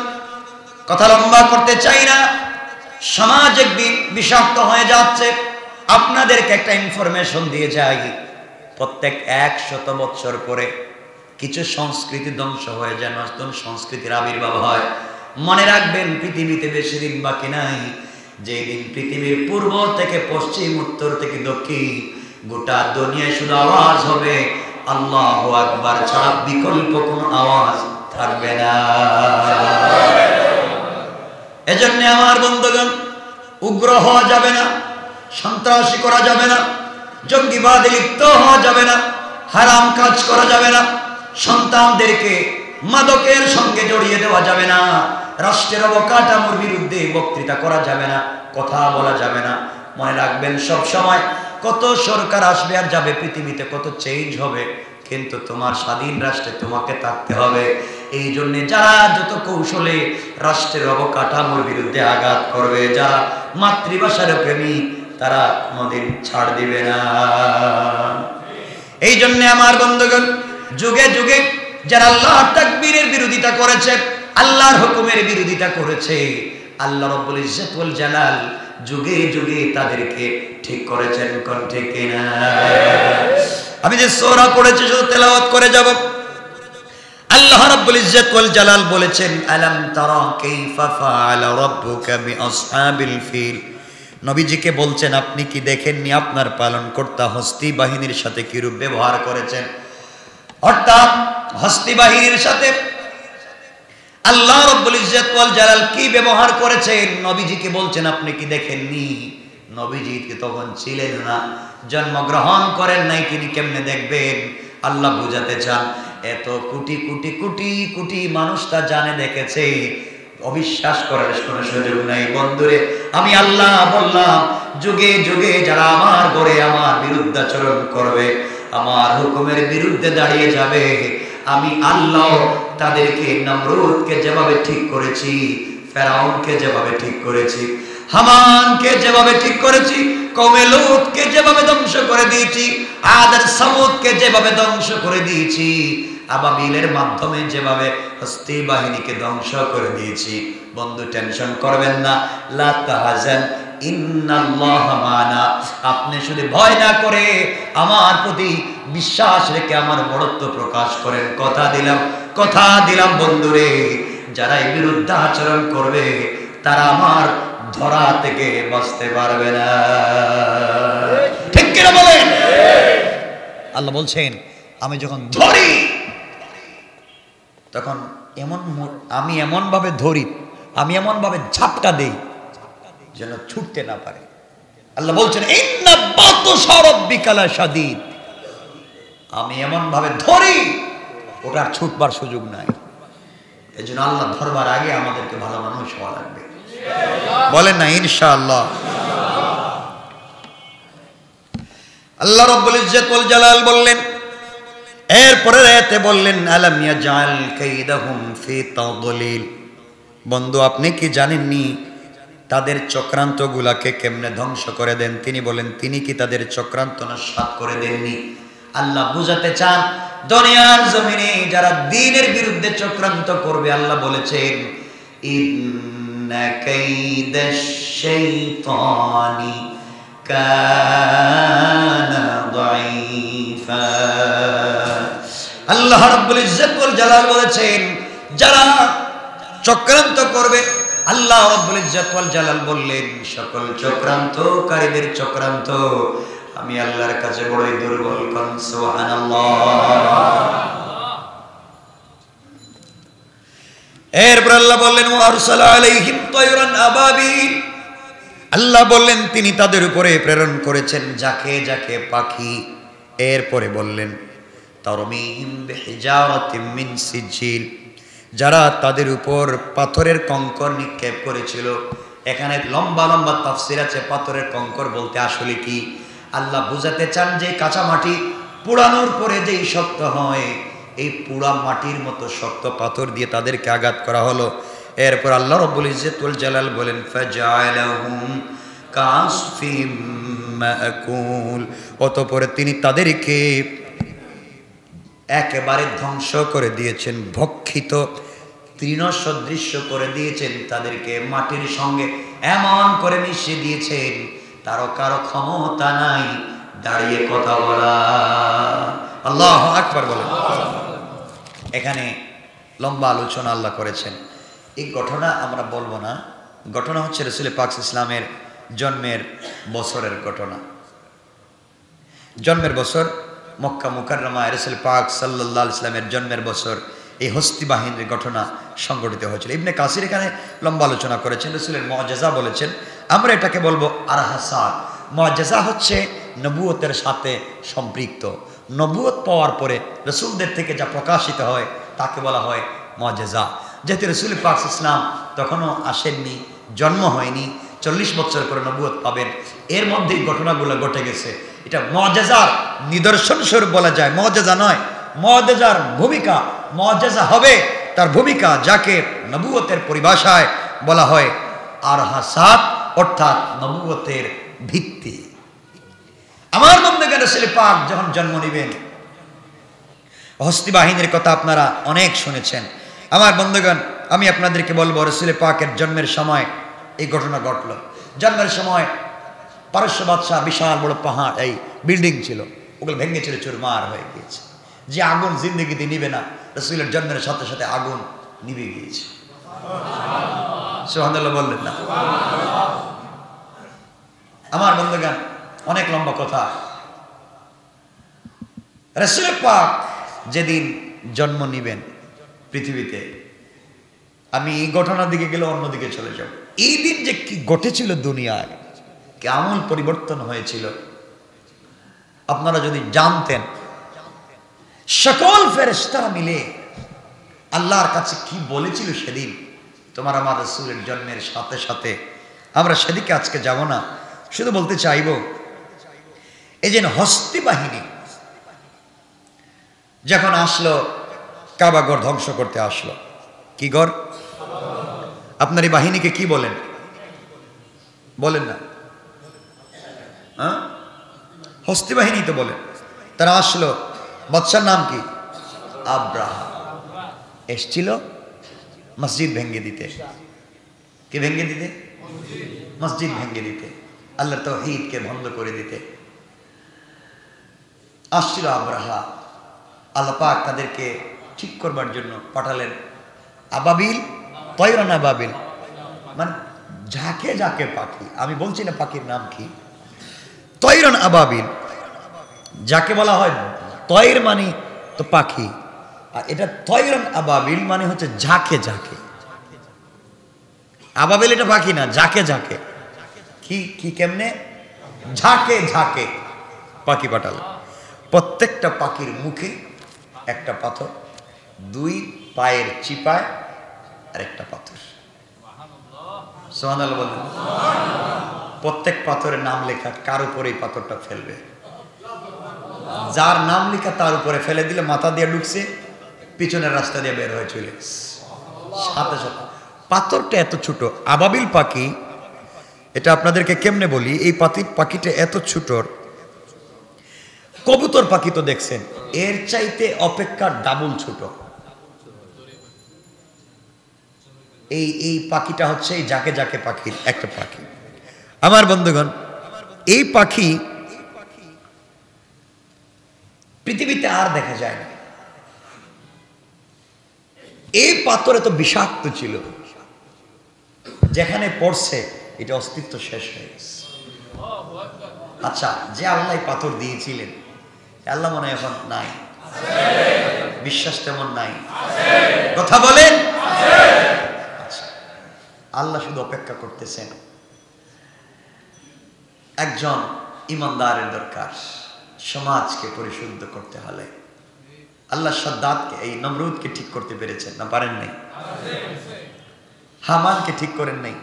S1: কথা লম্বা করতে চাই না, সমাজ একদিন বিষাক্ত হয়ে যাচ্ছে। আপনাদেরকে একটা ইনফরমেশন দিয়ে যাই, প্রত্যেক 100 বছর পরে কিছু সংস্কৃতি ধ্বংস হয়ে যায়, নতুন সংস্কৃতির আবির্ভাব হয়। মনে রাখবেন, পৃথিবীতে বেশি দিন বাকি নাই, যেদিন পৃথিবীর পূর্ব থেকে পশ্চিম, উত্তর থেকে দক্ষিণ, গোটা দুনিয়ায় শুধু আওয়াজ হবে আল্লাহু আকবার ছাড়া বিকল্প কোনো আওয়াজ থাকবে না। এজন্য আমার বন্ধুগণ, উগ্র হওয়া যাবে না, সন্ত্রাসী করা যাবে না, জঙ্গিবাদে লিপ্ত হওয়া যাবে না, হারাম কাজ করা যাবে না, সন্তানদেরকে মাদকের সঙ্গে জড়িয়ে দেওয়া যাবে না, রাষ্ট্রের অবকাঠামোর বিরুদ্ধে বক্তৃতা করা যাবে না, কথা বলা যাবে না। মনে রাখবেন, সব সময় কত সরকার আসবে আর যাবে, পৃথিবীতে কত চেঞ্জ হবে, কিন্তু তোমার স্বাধীন রাষ্ট্রে তোমাকে থাকতে হবে। এই জন্য যারা যত কৌশলে রাষ্ট্রের অবকাঠামোর বিরুদ্ধে আঘাত করবে, যারা মাতৃভাষার প্রেমিক, তারা কোনোদিন ছাড় দিবে না। এই জন্য আমার বন্ধুগণ, যুগে যুগে যারা আল্লাহর তাকবীরের বিরোধিতা করেছে, আল্লাহর হুকুমের বিরোধিতা করেছে, আল্লাহ রাব্বুল ইজ্জত ওয়াল জালাল যুগে যুগে তাদেরকে ঠিক করেছেন। কোন ঠিক কিনা? আমি যে সূরা পড়েছি শুধু তেলাওয়াত করে যাব। আল্লাহ রাব্বুল ইজ্জত ওয়াল জালাল বলেছেন, আলাম তারা কাইফা ফাআলা রাব্বুকা বিআসহাবিল ফিল। নবীজিকে বলছেন, আপনি কি দেখেননি আপনার পালনকর্তা হস্তি বাহিনীর সাথে কিরূপ ব্যবহার করেছেন? অর্থাৎ হস্তি বাহিনীর সাথে আল্লাহ রাব্বুল ইজ্জত ওয়াল জালাল কি ব্যবহার করেছেন, নবীজিকে বলছেন, আপনি কি দেখেননি? নবীজি তখন ছিলেন না, জন্মগ্রহণ করেন নাই, তিনি কেমনে দেখবেন? আল্লাহ বুঝাতে চান, এত কোটি কোটি কোটি কোটি মানুষ তা জানে, দেখেছে, অবিশ্বাস করার কোনো সুযোগ নাই। বন্ধুরে, আমি আল্লাহ বললাম, যুগে যুগে যারা আমার ঘরে আমার বিরুদ্ধাচরণ করবে, আমার হুকুমের বিরুদ্ধে দাঁড়িয়ে যাবে, আমি আল্লাহ তাদেরকে, নমরুদকে যেভাবে ঠিক করেছি, ফেরাউনকে যেভাবে ঠিক করেছি, হামানকে যেভাবে ঠিক করেছি, কওমে লূতকে যেভাবে ধ্বংস করে দিয়েছি, আদ আর সামুদকে যেভাবে ধ্বংস করে দিয়েছি, আবাবিলের মাধ্যমে যেভাবে হস্তি বাহিনীকে ধ্বংস করে দিয়েছি। বন্ধু, টেনশন করবেন না, লা তাহজান ইন্নাল্লাহা মানা। আপনি শুধু ভয় না করে আমার প্রতি বিশ্বাস রেখে আমার বড়ত্ব প্রকাশ করেন। কথা দিলাম বন্ধুরে, যারা এই বিরুদ্ধে আচরণ করবে, তারা আমার ধরা থেকে বাঁচতে পারবে না। ঠিক কিনা বলেন? আল্লাহ বলছেন, আমি যখন ধরি তখন আমি এমন ভাবে ধরি, আমি এমন ভাবে ঝাপটা দেই যেন ছুটতে না পারে। আল্লাহ বলছেন ইন্না বাতশা রাব্বিকা লাশাদীদ, আমি এমন ভাবে ধরি ওটার ছুটবার সুযোগ নাই। এজন্য আল্লাহ ধরবার আগে আমাদেরকে ভালো মানুষ হওয়া লাগবে, বলেন না ইনশাআল্লাহ। আল্লাহ রাব্বুল ইজ্জত ওয়াল জালাল বললেন, এরপরে আয়াতে বললেন আলাম ইয়াজআল কাইদাহুম ফি তাদলিল, বন্ধু আপনি কি জানেননি তাদের চক্রান্তগুলাকে কেমনে ধ্বংস করে দেন? তিনি বলেন তিনি কি তাদের চক্রান্ত নস্যাৎ করে দেননি? আল্লাহ বুঝাতে চান দুনিয়ার জমিনে যারা দ্বীনের বিরুদ্ধে চক্রান্ত করবে, আল্লাহ বলেছেন ইন্না কাইদাশ শাইতানি কানা দাঈফা। আল্লাহ রাব্বুল ইজ্জত ওয়াল জালাল বলেছেন যারা চক্রান্ত করবে, আল্লাহ রাব্বুল ইজ্জত ওয়াল জালাল বললেন সকল চক্রান্তকারীদের চক্রান্ত আমি আল্লাহর কাছে বড়ই দুর্বল। কোন সুবহানাল্লাহ। এরপর আল্লাহ বললেন ওয়া আরসালা আলাইহিম তায়রান আবাবিল, আল্লাহ বললেন তিনি তাদের উপরে প্রেরণ করেছেন যাকে যাকে পাখি। এরপরে বললেন তারমিহিম বিহিজারাতিম মিন সিজিল, যারা তাদের উপর পাথরের কঙ্কর নিক্ষেপ করেছিল। এখানে লম্বা লম্বা তাফসীর আছে পাথরের কঙ্কর বলতে আসলে কি। আল্লাহ বুঝাতে চান যে কাঁচা মাটি পোড়ানোর পরে যেই শক্ত হয়, এই পোড়া মাটির মতো শক্ত পাথর দিয়ে তাদেরকে আঘাত করা হলো। এরপর আল্লাহ রাব্বুল ইজ্জত ওয়াল জালাল বলেন ফাজআলাহুম কাসফিম মাকুল, অতঃপর তিনি তাদেরকে একেবারে ধ্বংস করে দিয়েছেন, ভক্ষিত তৃণ সদৃশ্য করে দিয়েছেন, তাদেরকে মাটির সঙ্গে এমন করে মিশিয়ে দিয়েছেন তারও কারো ক্ষমতা নাই দাঁড়িয়ে কথা বলা। আল্লাহু আকবার বলেন। এখানে লম্বা আলোচনা আল্লাহ করেছেন। এই ঘটনা আমরা বলবো না, ঘটনা হচ্ছে রাসূল পাক ইসলামের জন্মের বছরের ঘটনা। জন্মের বছর মক্কা মুকাররমায় রাসূল পাক সাল্লাল্লাহু আলাইহি ওয়াসাল্লামের জন্মের বছর এই হস্তি বাহিনীর ঘটনা সংঘটিত হয়েছিল। ইবনে কাসির এখানে লম্বা আলোচনা করেছেন, রাসূলের মুআজিজা বলেছেন। আমরা এটাকে বলবো আরহাসাত। মুআজিজা হচ্ছে নবুয়তের সাথে সম্পৃক্ত, নবুয়ত পাওয়ার পরে রাসূলদের থেকে যা প্রকাশিত হয় তাকে বলা হয় মুআজিজা। যেহেতু রাসূল পাক ইসলাম তখনও আসেননি, জন্ম হয়নি, 40 বছর পরে নবুয়ত পাবেন, এর মধ্যেই ঘটনাগুলো ঘটে গেছে। এটা মুআজিজার নিদর্শন স্বরূপ বলা যায়, মুআজিজা নয়। মুআজিজার ভূমিকা, মুআজিজা হবে তার ভূমিকা, যাকে নবুয়তের পরিভাষায় বলা হয় আরহাসাত, অর্থাৎ নবুয়তের ভিত্তি। আমার বন্ধুগণ রাসূল পাক যখন জন্ম নেবেন, হস্তি বাহিনীর কথা আপনারা অনেক শুনেছেন। আমার বন্ধুগণ আমি আপনাদেরকে বলবো রাসূল পাকের জন্মের সময় এই ঘটনা ঘটল। জন্মের সময় পারস্য বাদশাহ বিশাল বড় পাহাড়, এই বিল্ডিং ছিল, ওগুলো ভেঙে ছিল, চুরমার হয়ে গিয়েছে। যে আগুন জিন্দগিতে নিবে না, রাসূলের জন্মের সাথে সাথে আগুন নিভে গিয়েছে। সুবহানাল্লাহ বললেন না? আমার বন্ধুগণ অনেক লম্বা কথা। রাসূল পাক যেদিন জন্ম নিবেন পৃথিবীতে, আমি এই ঘটনার দিকে গেলে অন্যদিকে চলে যাব। এই দিন যে কি ঘটেছিল দুনিয়ায়, কেমন পরিবর্তন হয়েছিল আপনারা যদি জানতেন। সকল ফেরেশতারা মিলে আল্লাহর কাছে কি বলেছিল সেদিন, তোমার আমার রাসূলের জন্মের সাথে সাথে। আমরা সেদিকে আজকে যাব না, শুধু বলতে চাইব এই যে হস্তি বাহিনী যখন আসলো কাবা ঘর ধ্বংস করতে আসলো, কি ঘর? আপনার এই বাহিনীকে কি বলেন? বলেন না? হ্যাঁ, হস্তি বাহিনী তো বলেন। তারা আসলো, বাদশার নাম কি? আব্রাহা। এসছিল মসজিদ ভেঙে দিতে। কি ভেঙে দিতে? মসজিদ ভেঙে দিতে, আল্লাহর তাওহীদকে বন্ধ করে দিতে আসছিল আব্রাহা। আল্লাহ পাক তাদেরকে ঠিক করবার জন্য পাঠালেন আবাবিল, তয়রান আবাবিল, মানে ঝাঁকে ঝাঁকে পাখি। আমি বলছি না পাখির নাম কি, তয়রান আবাবিল, যাকে বলা হয় তয়ের মানে তো পাখি, আর এটা তয়রান আবাবিল মানে হচ্ছে ঝাঁকে ঝাঁকে। আবাবিল এটা পাখি না, ঝাঁকে ঝাঁকে। কি কি কেমনে? ঝাঁকে ঝাঁকে পাখি পাঠালো। প্রত্যেকটা পাখির মুখে একটা পাথর, দুই পায়ের চিপায় আর একটা পাথর। সুবহানাল্লাহ বলেন। প্রত্যেক পাথরের নাম লেখা, কার উপরে এই পাথরটা ফেলবে। যার নাম লেখা তার উপরে ফেলে দিলে মাথা দিয়ে ঢুকছে, পিছনের রাস্তা দিয়ে বের হয়ে চলে সাথে সাথে। পাথরটা এত ছোট, আবাবিল পাখি, এটা আপনাদেরকে কেমনে বলি। এই পাখিটা এত ছোট, কবুতর পাখি তো দেখছেন, এর চাইতে অপেক্ষা ডাবল ছোট। এই পাখিটা হচ্ছে এই ঝাঁকে ঝাঁকে পাখির একটা পাখি। আমার বন্ধুগণ, এই পাখি পৃথিবীতে আর দেখা যায় না। এই পাথর এত বিষাক্ত ছিল, যেখানে পড়ছে এটা অস্তিত্ব শেষ হয়ে গেছে। আচ্ছা, যে আল্লাহ পাথর দিয়েছিলেন, আল্লাহ মনে হয় এখন নাই, বিশ্বাস তেমন নাই, কথা বলেন। আচ্ছা, আল্লাহ শুধু অপেক্ষা করতেছেন একজন ইমানদারের দরকার। সমাজকে পরিশুদ্ধ করতে হলে আল্লাহ সাদ্দাতকে, এই নমরুদকে ঠিক করতে পেরেছেন না? পারেন নাই? হামানকে ঠিক করেন নাই?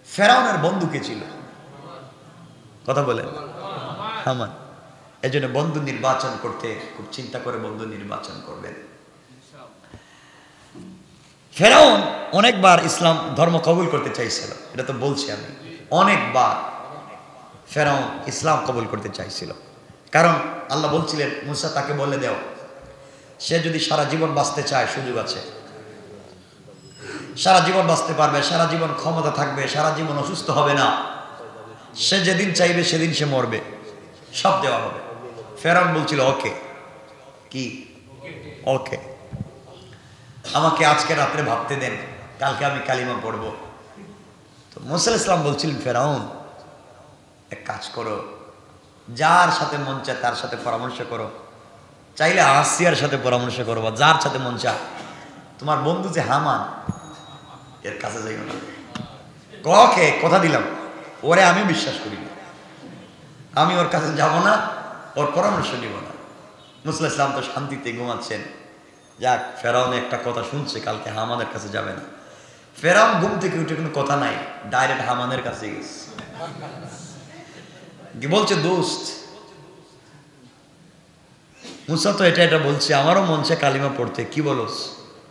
S1: ফেরাউনের বন্ধু কে ছিল? কথা বলেন। হামান। এজন্য বন্ধু নির্বাচন করতে খুব চিন্তা করে বন্ধু নির্বাচন করবেন। ফেরাউন অনেকবার ইসলাম ধর্ম কবুল করতে চাইছিল, এটা তো বলছি আমি। অনেকবার ফেরাউন ইসলাম কবুল করতে চাইছিল, কারণ আল্লাহ বলছিলেন মুসা তাকে বলে দাও, সে যদি সারা জীবন বাঁচতে চায় সুযোগ আছে, সারা জীবন বাঁচতে পারবে, সারা জীবন ক্ষমতা থাকবে, সারা জীবন অসুস্থ হবে না, সে যেদিন চাইবে সেদিন সে মরবে, সব দেওয়া হবে। ফেরাউন বলছিল ওকে, কি ওকে, আমাকে আজকে রাত্রে ভাবতে দেন, কালকে আমি কালিমা পড়ব। তো মুসা ইসলাম বলছিলেন ফেরাউন এক কাজ করো, যার সাথে মন চায় তার সাথে পরামর্শ করো, চাইলে আসিয়ার সাথে পরামর্শ করো, বা যার সাথে মন চায়। তোমার বন্ধু যে হামান, এর কাছে যাইও না। ককে কথা দিলাম, ওরে আমি বিশ্বাস করি না, আমি ওর কাছে যাব না, ওর পরামর্শ নিব না। মুসা ইসলাম তো শান্তিতে ঘুমাচ্ছেন। যাক, ফেরাউন একটা কথা শুনছে, কালকে হামানের কাছে যাবে না। ফেরাউন ঘুম থেকে উঠে কোনো কথা নাই, ডাইরেক্ট হামানের কাছে গেছে। কি বলছে, দোস্ত মুসা তো এটা বলছে, আমারও মন চায় কালিমা পড়তে, কি বলোস?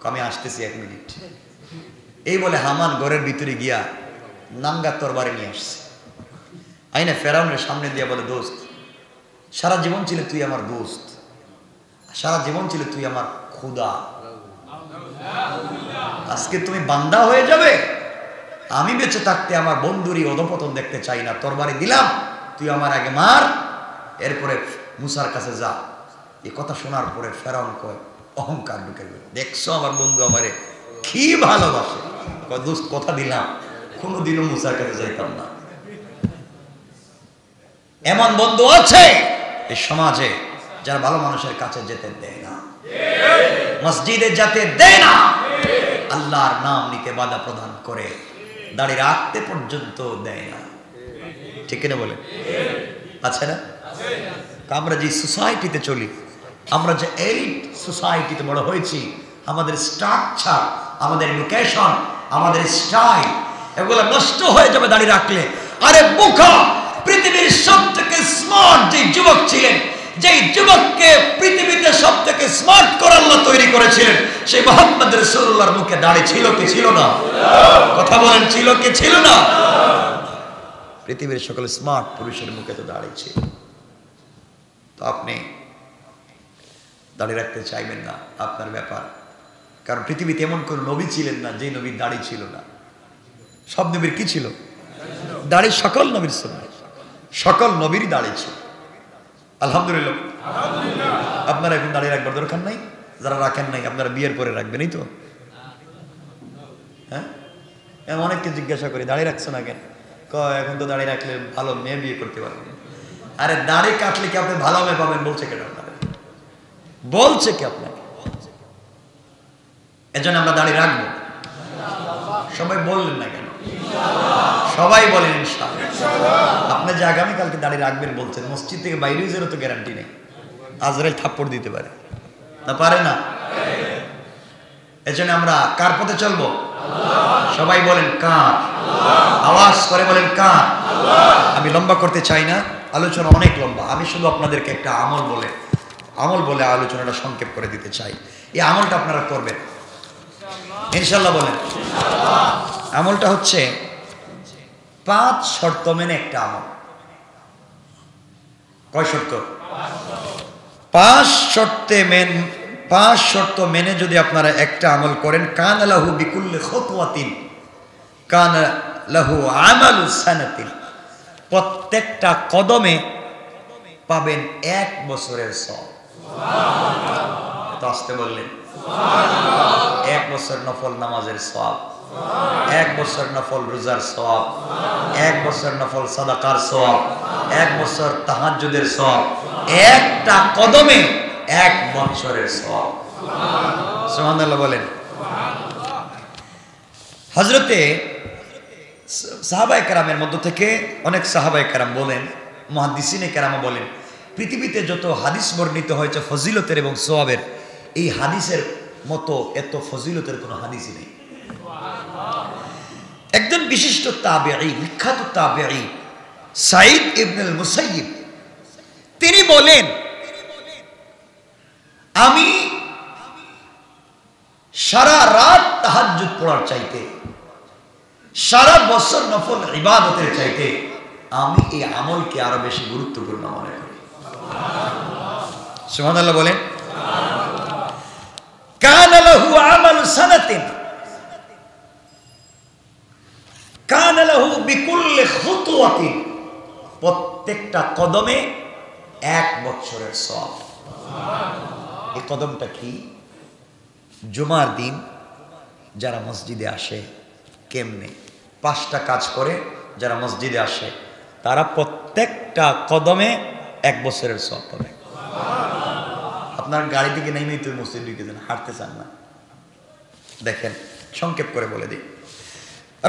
S1: আমি আসতেছি 1 মিনিট। এই বলে হামান ঘরের ভিতরে গিয়া নাঙ্গা তরবারি নিয়ে আসছে, আইনা ফেরাউনের সামনে দিয়া বলে, দোস্ত সারা জীবন ছিল তুই আমার দোস্ত, সারা জীবন ছিল তুই আমার খুদা, আজকে তুমি বান্দা হয়ে যাবে। আমি বেঁচে থাকতে আমার বন্ধুরই অধপতন দেখতে চাই না, তরবারি দিলাম, তুই আমার আগে মার, এরপরে মুসার কাছে যা। এই কথা শোনার পরে ফেরাউন কয়, অহংকার ঢুকে গেল, দেখছো আমার বন্ধু আমারে কি ভালোবাসে, দোস্ত কথা দিলাম, কোনোদিনও মুসার কাছে যাইতাম না। এমন বন্ধু আছে এই সমাজে যারা ভালো মানুষের কাছে যেতে দেয় না, মসজিদে যেতে দেয় না, আল্লাহর নাম নিতে বাধা প্রদান করে, দাড়ি রাখতে পর্যন্ত দেয় না। ঠিক কিনা বলে? আছে না? আমরা যে সোসাইটিতে চলি, আমরা যে এলিট সোসাইটিতে বড় হয়েছি, আমাদের স্ট্রাকচার, আমাদের এডুকেশন, আমাদের স্টাইল, এগুলো নষ্ট হয়ে যাবে দাড়ি রাখলে। আরে বোকা, পৃথিবীর সবথেকে স্মার্ট যে যুবক ছিলেন, যেই যুবককে পৃথিবীতে সবথেকে স্মার্ট করে আল্লাহ তৈরি করেছিলেন, সেই মুহাম্মদ রাসূলুল্লাহর মুখে দাড়ি ছিল কি ছিল না? কথা বলেন, ছিল কি ছিল না? পৃথিবীর সকল স্মার্ট পুরুষের মুখে তো দাড়ি ছিল। তো আপনি দাড়ি রাখতে চাইবেন না, আপনার ব্যাপার। কারণ পৃথিবীতে এমন কোন নবী ছিলেন না যে নবীর দাড়ি ছিল না। সব নবীর কি ছিল? দাড়ি। সকল নবীর সুন্নাহ, সকল নবীরই দাড়ি ছিল। আলহামদুলিল্লাহ। আপনারা এখন দাড়ি রাখবার দরকার নাই, যারা রাখেন নাই আপনারা বিয়ের পরে রাখবেন, এই তো। হ্যাঁ, অনেককে জিজ্ঞাসা করি দাড়ি রাখছো না কেন, এখন তো দাড়ি রাখলে ভালো মেয়ে বিয়ে করতে পারবেন। আরে দাড়ি কাটলে কি আপনি ভালো মেয়ে পাবেন বলছে কেন? বলছে কি আপনাকে? এজন্য আমরা দাড়ি রাখবো। সবাই বললেন না কেন? সবাই বলেন ইনশাআল্লাহ। আপনি যে আগামীকালকে দাড়ি রাখবেন বলছেন, মসজিদ থেকে বাইরে যাওয়ার তো গ্যারান্টি নেই। আজরাইল থাপ্পড় দিতে পারে না, পারে না? এজন্য আমরা কার পথে চলবো? সবাই বলেন কার। আওয়াজ করে বলেন কার। আমি লম্বা করতে চাই না, আলোচনা অনেক লম্বা। আমি শুধু আপনাদেরকে একটা আমল বলে আলোচনাটা সংক্ষেপ করে দিতে চাই। এই আমলটা আপনারা করবেন ইনশাআল্লাহ। বলেন আমলটা হচ্ছে 5 শর্ত মেনে একটা আমল। কয় শর্ত? 5 শর্ত মেনে যদি আপনারা একটা আমল করেন, কানা লাহু বিকুল্লি খুতওয়াতিন কানা লাহু আমালু সানাতিন, প্রত্যেকটা কদমে পাবেন 1 বছরের সওয়াব। সুবহানাল্লাহ। তো আসতে বললেন সুবহানাল্লাহ। 1 বছর নফল নামাজের সওয়াব, 1 বছর নফল রোজার সওয়াব, 1 বছর নফল সাদাকার সওয়াব, 1 বছর তাহাজ্জুদের সওয়াব, একটা কদমে 1 বছরের সওয়াব। সুবহানাল্লাহ বলেন। হযরতে সাহাবায়ে কেরামের মধ্য থেকে অনেক সাহাবায়ে কেরাম বলেন, মুহাদ্দিসিনে কেরাম বলেন, পৃথিবীতে যত হাদিস বর্ণিত হয়েছে ফজিলতের এবং সওয়াবের, এই হাদিসের মতো এত ফজিলতের কোনো হাদিসই নেই। একজন বিশিষ্ট তাবেঈ, বিখ্যাত তাবেঈ সাঈদ ইবনুল মুসাইয়িব, তিনি বলেন, আমি সারা রাত তাহাজ্জুদ পড়ার চাইতে, সারা বছর নফল ইবাদতের চাইতে আমি এই আমলকে আরো বেশি গুরুত্বপূর্ণ মনে করি। সুবহানাল্লাহ বলেন। কানা লাহু আমালু সানাতিন কানা লাহু বিকুল্লি খুতওয়াতিন, প্রত্যেকটা কদমে 1 বছরের সওয়াব। এই কদমটা কি? জুমার দিন যারা মসজিদে আসে, কেমনে 5টা কাজ করে যারা মসজিদে আসে, তারা প্রত্যেকটা কদমে 1 বছরের সওয়াব পাবে। আপনার গাড়ি থেকে নেমেই তো মসজিদ ঢুকে যান, হাঁটতে চান না। দেখেন সংক্ষেপ করে বলে দিই,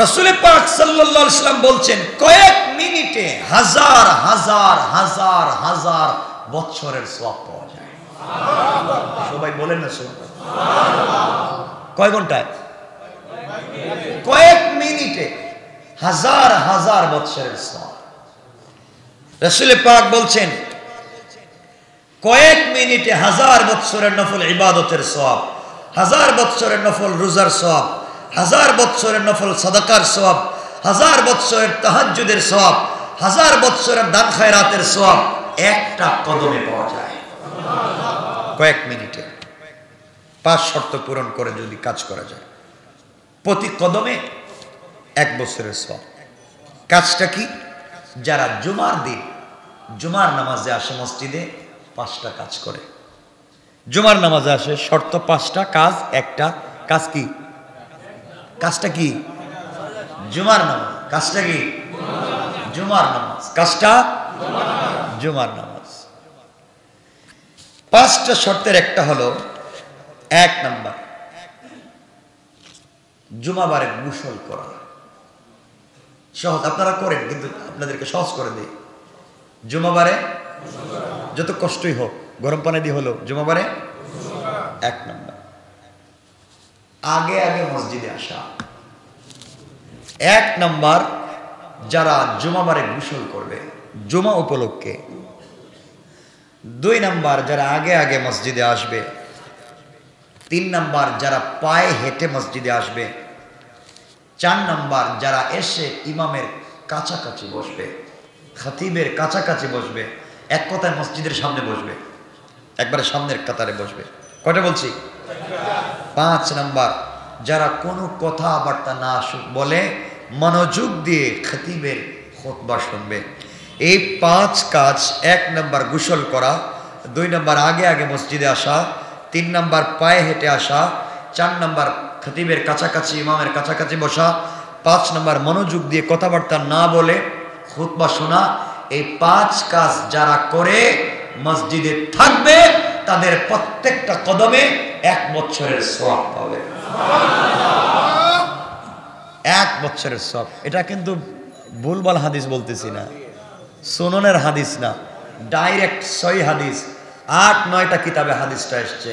S1: রাসূল পাক সাল্লাল্লাহু আলাইহি ওয়াসাল্লাম বলছেন, কয়েক মিনিটে হাজার হাজার হাজার হাজার বছরের সওয়াব পাওয়া যায়। সবাই বলেন না সুবহানাল্লাহ। কয় ঘন্টায়? কয়েক মিনিটে হাজার হাজার বছরের সওয়াব। রাসূল পাক বলছেন, কয়েক মিনিটে 1000 বছরের নফল ইবাদতের সওয়াব, 1000 বছরের নফল রোজার সওয়াব, 1000 বছরের নফল সাদাকার সওয়াব, 1000 বছরের তাহাজ্জুদের সওয়াব, 1000 বছরের দান খায়রাতের সওয়াব একটা কদমে পাওয়া যায়। কয়েক মিনিটে 5 শর্ত পূরণ করে যদি কাজ করা যায়, প্রতি কদমে 1 বছরের সওয়াব। কাজটা কি? যারা জুমার দিন জুমার নামাজে আসে মসজিদে, 5টা কাজ করে। জুমার নামাজে আসে, শর্ত 5টা, কাজ একটা। কাজ কি? কাজটা কি? জুমার নামাজ। কাজটা কি? জুমার নামাজ। কাজটা জুমার নামাজ। 5টা শর্তের একটা হলো, 1 নাম্বার জুমাবারে গোসল করা। সহজ, আপনারা করেন কিন্তু আপনাদেরকে সহজ করে দিই। জুমাবারে যত কষ্টই হোক, গরম পানি দিয়ে হলো জুমাবারে 1 নাম্বার আগে আগে মসজিদে আসা। 1 নাম্বার যারা জুমাবারে গোসল করবে জুমা উপলক্ষে। 2 নাম্বার যারা আগে আগে মসজিদে আসবে। 3 নাম্বার যারা পায়ে হেঁটে মসজিদে আসবে। 4 নাম্বার যারা এসে ইমামের কাছাকাছি বসবে, খতিবের কাছাকাছি বসবে, এক কথায় মসজিদের সামনে বসবে, একবারে সামনের কাতারে বসবে। কয়টা বলছি? 5 নাম্বার যারা কোনো কথাবার্তা না বলে মনোযোগ দিয়ে খতিবের খুতবা শুনবে। এই 5 কাজ, 1 নাম্বার গোসল করা, 2 নাম্বার আগে আগে মসজিদে আসা, 3 নাম্বার পায়ে হেঁটে আসা, 4 নাম্বার খতিবের কাছাকাছি ইমামের কাছাকাছি বসা, 5 নাম্বার মনোযোগ দিয়ে কথাবার্তা না বলে খুতবা শোনা। এই 5 কাজ যারা করে মসজিদে থাকবে, তাদের প্রত্যেকটা কদমে 1 বছরের সওয়াব পাবে। 1 বছরের সওয়াব। এটা কিন্তু ভুলভাল হাদিস বলতেছি না, সুননের হাদিস না, ডাইরেক্ট সহিহ হাদিস। 8-9টা কিতাবে হাদিসটা এসেছে,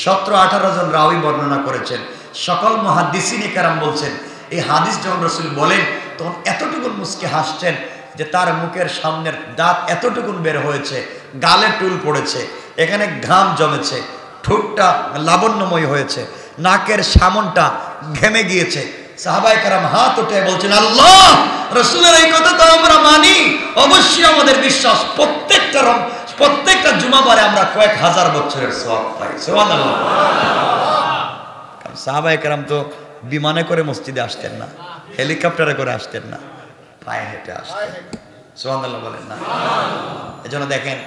S1: 17-18 জন রাওয়ী বর্ণনা করেছেন। সকল মুহাদ্দিসিনে কেরাম বলছেন এই হাদিস যখন রাসূল বলেন তখন এতটুকুন মুচকি হাসছেন যে তার মুখের সামনের দাঁত এতটুকুন বের হয়েছে, গালে টুল পড়েছে, এখানে ঘাম জমেছে, ঠোঁটটা লাবণ্যময় হয়েছে, নাকের সামনটা ঘেমে গিয়েছে। সাহাবায়ে কেরাম হাত উঠে বলছেন, আল্লাহ রাসূলের এই কথা তো আমরা মানি, অবশ্যই আমাদের বিশ্বাস, প্রত্যেকটা জুমাবারে আমরা কয়েক হাজার বছরের সওয়াব পাই। সুবহানাল্লাহ। সাহাবায়ে কেরাম তো বিমানে করে মসজিদে আসতেন না, হেলিকপ্টারে করে আসতেন না, পায়ে হেঁটে আসতেন। সুবহানাল্লাহ বলেন না? এজন্য দেখেন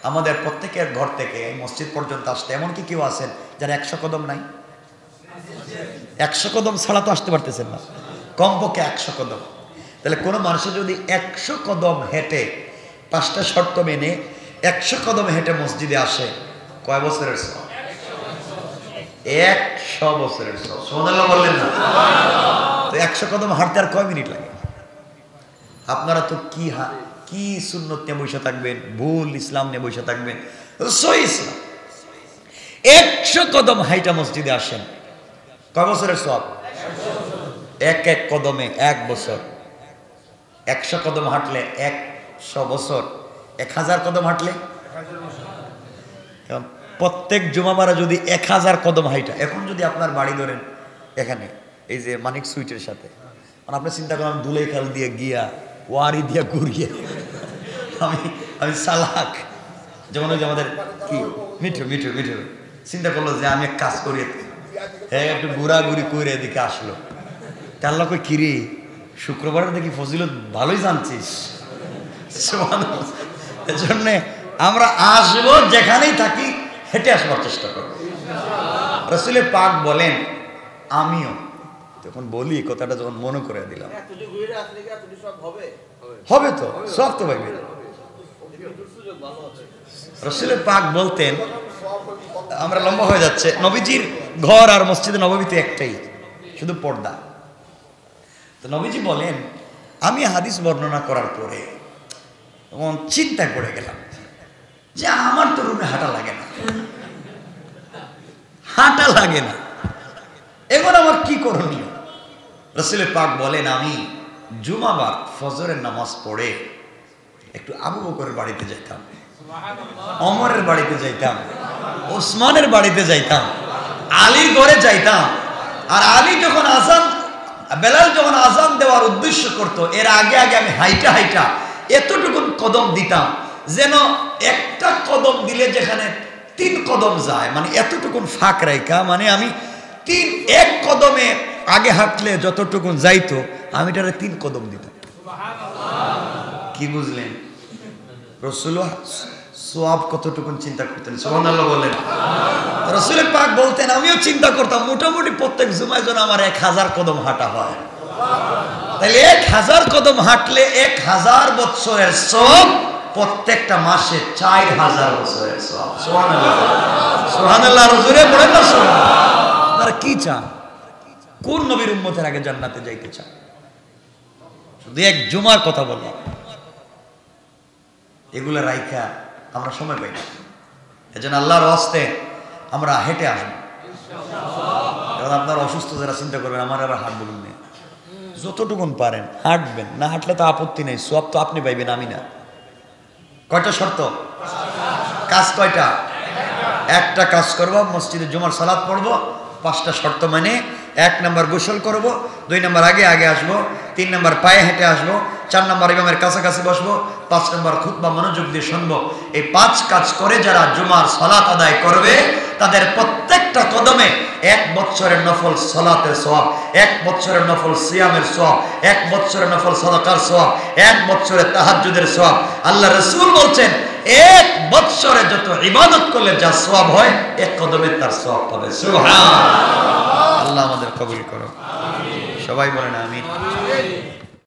S1: আমাদের প্রত্যেকের ঘর থেকে এই মসজিদ পর্যন্ত আসতে এমন কি কেউ আছেন যার 100 কদম নাই? 100 কদম ছাড়া তো আসতে পারতেছেন না, কমপক্ষে 100 কদম। তাহলে কোনো মানুষের যদি 100 কদম হেঁটে 5টা শর্ত মেনে 100 কদম হেঁটে মসজিদে আসে, কয় বছরের সওয়াব? 100 বছরের সওয়াব। সুবহানাল্লাহ বললেন না? তো 100 কদম হাঁটতে আর কয় মিনিট লাগে? আপনারা তো কি সুন্নত নিয়ে বসে থাকবেন, ভুল ইসলাম নিয়ে বসে থাকবেন। সহিহ ইসলাম। 100 কদম হাইটা মসজিদে আসেন, কয় বছরের সওয়াব? এক কদমে 1 বছর। 100 কদম হাঁটলে 100 বছর, 1000 কদম হাঁটলে প্রত্যেক জুমাবারে যদি 1000 কদম হাইটা, এখন যদি আপনার বাড়ি ধরেন এখানে এই যে মানিক সুইটের সাথে, আপনি চিন্তা করেন দুলেখাল দিয়ে গিয়া ওয়ারি দিয়া ঘুরিয়ে আমি সালাক, যেমন ওই যে আমাদের কি মিঠু চিন্তা করলো যে আমি এক কাজ করি, একটু ঘুরাঘুরি করে এদিকে আসলো। তাহলে কই কিরে শুক্রবারের দেখি ফজিলত ভালোই জানছিস। এজন্য আমরা আসবো, যেখানেই থাকি হেঁটে আসবার চেষ্টা করব। রাসূল পাক বলেন, আমিও তখন বলি কথাটা যখন মনে করে দিলাম, হবে তো সব তো ভাই। রাসূল পাক বলতেন, আমরা লম্বা হয়ে যাচ্ছে, নবীজির ঘর আর মসজিদে নববীতে একটাই, শুধু পর্দা। তো নবীজি বলেন, আমি হাদিস বর্ণনা করার পরে তখন চিন্তা করে গেলাম যে আমার তো রুমে হাঁটা লাগে না, এখন আমার কি করণীয়? রাসূল পাক বলেন, আমি জুমাবার ফজরের নামাজ পড়ে একটু আবু বকরের বাড়িতে যাইতাম, ওমরের বাড়িতে যাইতাম, ওসমানের বাড়িতে যাইতাম, আলীর ঘরে যাইতাম। আর আলী যখন বেলাল যখন আজান দেওয়ার উদ্দেশ্য করতো, এর আগে আমি হাইটা এতটুকু কদম দিতাম যেন একটা কদম দিলে যেখানে 3 কদম যায়, মানে এতটুকুন ফাঁক রাইখা, মানে আমি 1 কদমে আগে হাঁটলে যতটুকুন যাইতো আমি এটারে 3 কদম দিতাম। কি বুঝলেন? রাসূল সওয়াব কতটুকুন চিন্তা করতেন। সুবহানাল্লাহ বলেন। রাসূল পাক বলতেন, আমিও চিন্তা করতাম মোটামুটি প্রত্যেক জুমায় যেন আমার 1000 কদম হাঁটা হয়। তাহলে 1000 কদম হাঁটলে 1000 বছরের সওয়াব, প্রত্যেকটা মাসে 4000 বছরের সওয়াব। সুবহানাল্লাহ। রাসূলে বলেন না সুবহানাল্লাহ। আপনারা কি চান? কোন নবীর উম্মতের আগে জান্নাতে যাইতে চান? শুধু এক জুমার কথা বললাম, এগুলা রাইখা আমরা সময় পাই না। এজন্য আল্লাহর ওয়াস্তে আমরা হেঁটে আসবো। কারণ আপনারা অসুস্থ যারা চিন্তা করবেন আমার আবার হাঁটবো না, যতটুকুন পারেন হাঁটবেন, না হাঁটলে তো আপত্তি নেই, সব তো আপনি পাইবেন, আমি না। কয়টা শর্ত? কাজ কয়টা? একটা কাজ করবো, মসজিদে জুমার সালাত পড়বো, 5টা শর্ত মানে 1 নম্বর গোসল করব, 2 নম্বর আগে আসবো, 3 নম্বর পায়ে হেঁটে আসবো, 4 নম্বর ইমামের কাছাকাছি বসবো, 5 নম্বর খুতবা মনোযোগ দিয়ে শুনবো। এই 5 কাজ করে যারা জুমার সালাত আদায় করবে তাদের প্রত্যেকটা কদমে 1 বছরের নফল সালাতের সওয়াব, 1 বছরের নফল সিয়ামের সওয়াব, 1 বছরের নফল সাদাকার সওয়াব, 1 বছরের তাহাজ্জুদের সওয়াব। আল্লাহ রাসূল বলছেন 1 বছরে যত ইবাদত করলে যা সওয়াব হয় 1 কদমে তার সওয়াব পাবে। সুবহানাল্লাহ। আল্লাহ আমাদের কবুল করো, সবাই বলেন আমিন।